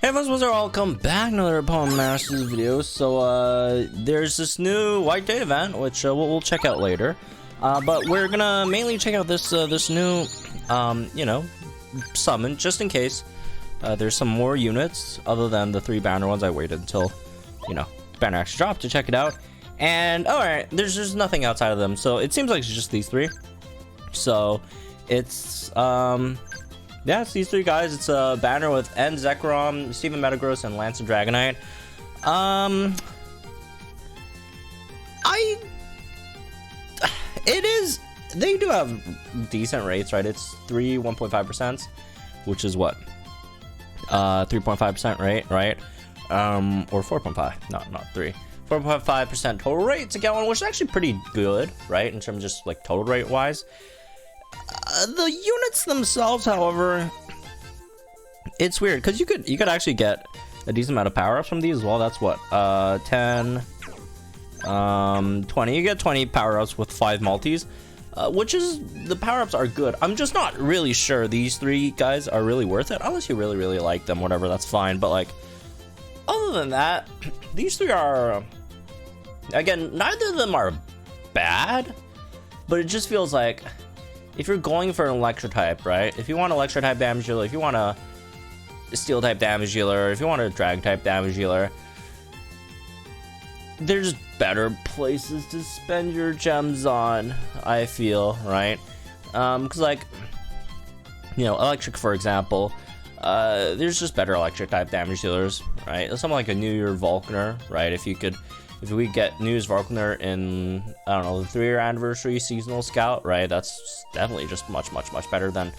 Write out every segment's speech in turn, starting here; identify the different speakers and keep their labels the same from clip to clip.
Speaker 1: Hey everyone, welcome back to another Pokemon Masters video. So there's this new white date event, which we'll check out later. But we're gonna mainly check out this this new, summon, just in case there's some more units other than the 3 banner ones. I waited until, banner actually dropped to check it out. And alright, there's just nothing outside of them. So it seems like it's just these 3. So it's yeah, it's these 3 guys. It's a banner with N Zekrom, Mega Metagross, and Lance and Dragonite. They do have decent rates, right? It's 1.5%, which is what? 3.5% rate, right? Or 4.5, not 3. 4.5% total rate to get one, which is actually pretty good, right? In terms of just like total rate wise. The units themselves, however, it's weird because you could actually get a decent amount of power-ups from these as well. That's what 10 20. You get 20 power-ups with 5 multis, which is, the power-ups are good. I'm just not really sure these 3 guys are really worth it, unless you really like them. Whatever, that's fine. But like, other than that, these 3 are, again, neither of them are bad, but it just feels like, if you're going for an electric type, right? If you want an electric type damage dealer, if you want a steel type damage dealer, if you want a drag type damage dealer, there's better places to spend your gems on, I feel, right? Because like, electric, for example, there's just better electric type damage dealers, right? Something like a New Year Volkner, right? If we get New Year's Volkner in, I don't know, the 3-year anniversary seasonal scout, right? That's definitely just much better than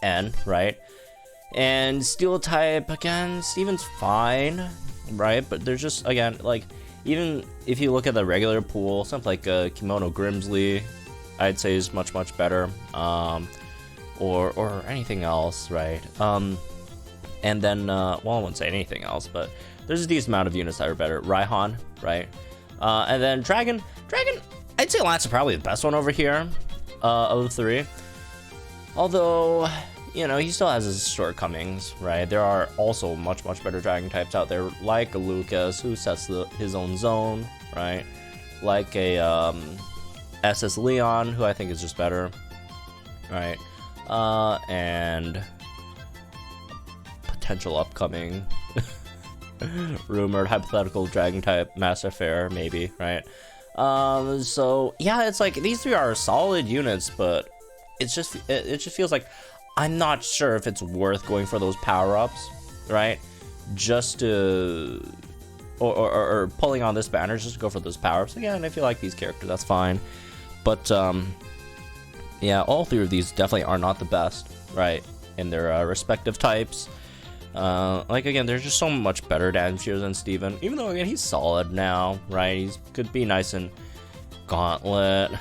Speaker 1: N, right? And steel type, again, Steven's fine, right? But there's just, again, like, even if you look at the regular pool, something like Kimono Grimsley, I'd say is much better, or anything else, right? And then, well, I wouldn't say anything else, but there's a decent amount of units that are better. Raihan, right? And then Dragon, I'd say Lance is probably the best one over here, of the 3. Although, he still has his shortcomings, right? There are also much better Dragon types out there, like a Lucas, who sets his own zone, right? Like a SS Leon, who I think is just better, right? And potential upcoming rumored hypothetical dragon type Master Fair, maybe, right? So yeah, it's like these 3 are solid units, but it just feels like I'm not sure if it's worth going for those power-ups, right? Just to or pulling on this banner just to go for those power-ups. Again, if you like these characters, that's fine, but yeah, all 3 of these definitely are not the best, right, in their respective types. Like, again, there's just so much better damage dealers than Steven, even though, again, he's solid now, right? He could be nice in Gauntlet,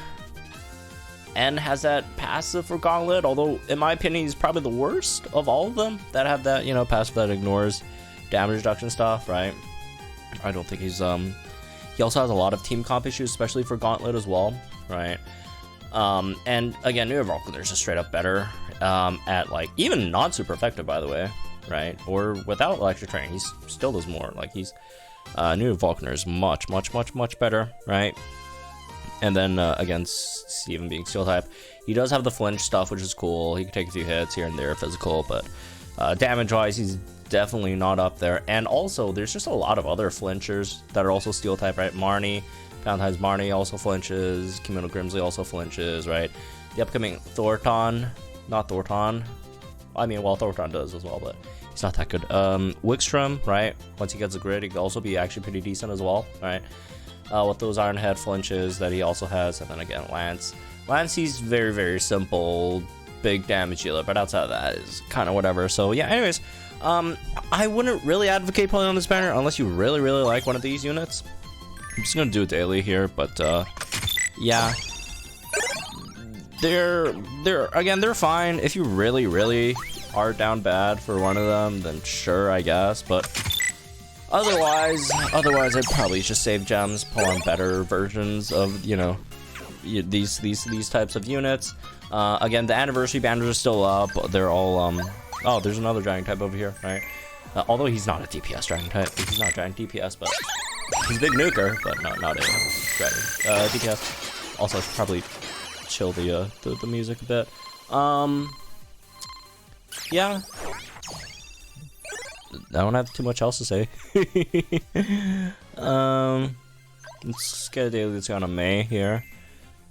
Speaker 1: and has that passive for Gauntlet, although, in my opinion, he's probably the worst of all of them that have that, passive that ignores damage reduction stuff, right? I don't think he's, he also has a lot of team comp issues, especially for Gauntlet as well, right? And, again, New Volkner is just straight up better, at, like, even non-super effective, by the way, right? Or without electric train, he still does more. Like, he's New Volkner is much better, right? And then again, Steven being steel type, he does have the flinch stuff, which is cool. He can take a few hits here and there physical, but damage wise, he's definitely not up there. And also, there's just a lot of other flinchers that are also steel type, right? Marnie, Valentine's Marnie also flinches, Kimono Grimsley also flinches, right? The upcoming Thornton, not Thornton, I mean, well, Thornton does as well, but he's not that good. Wickstrom, right? Once he gets a grid, he can also be actually pretty decent as well, right? With those Iron Head flinches that he also has, and then again, Lance, he's very simple, big damage dealer, but outside of that is kind of whatever. So yeah, anyways, I wouldn't really advocate pulling on this banner unless you really like one of these units. I'm just gonna do it daily here, but yeah. They're fine. If you really are down bad for one of them, then sure, I guess. But otherwise, I'd probably just save gems, pull on better versions of these types of units. Again, the anniversary banners are still up. They're all Oh, there's another dragon type over here, right? Although he's not a DPS dragon type. He's not dragon DPS, but he's a big nuker, but not a dragon DPS. Also, I should probably chill the music a bit. Yeah. I don't have too much else to say. Let's get a daily that's on a May here.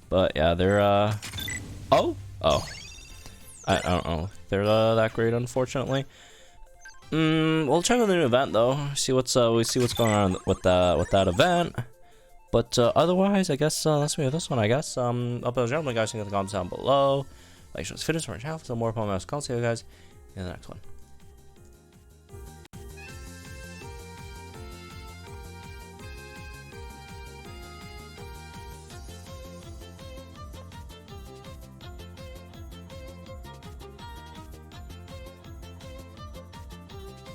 Speaker 1: But yeah, they're oh. I don't know. They're that great, unfortunately. We'll check out the new event though. See what's going on with that event. But otherwise, I guess that's me with this one. I guess up those gentlemen, guys, in the comments down below. Like, share this video for my channel for some more Pokemon. I'll see you guys in the next one.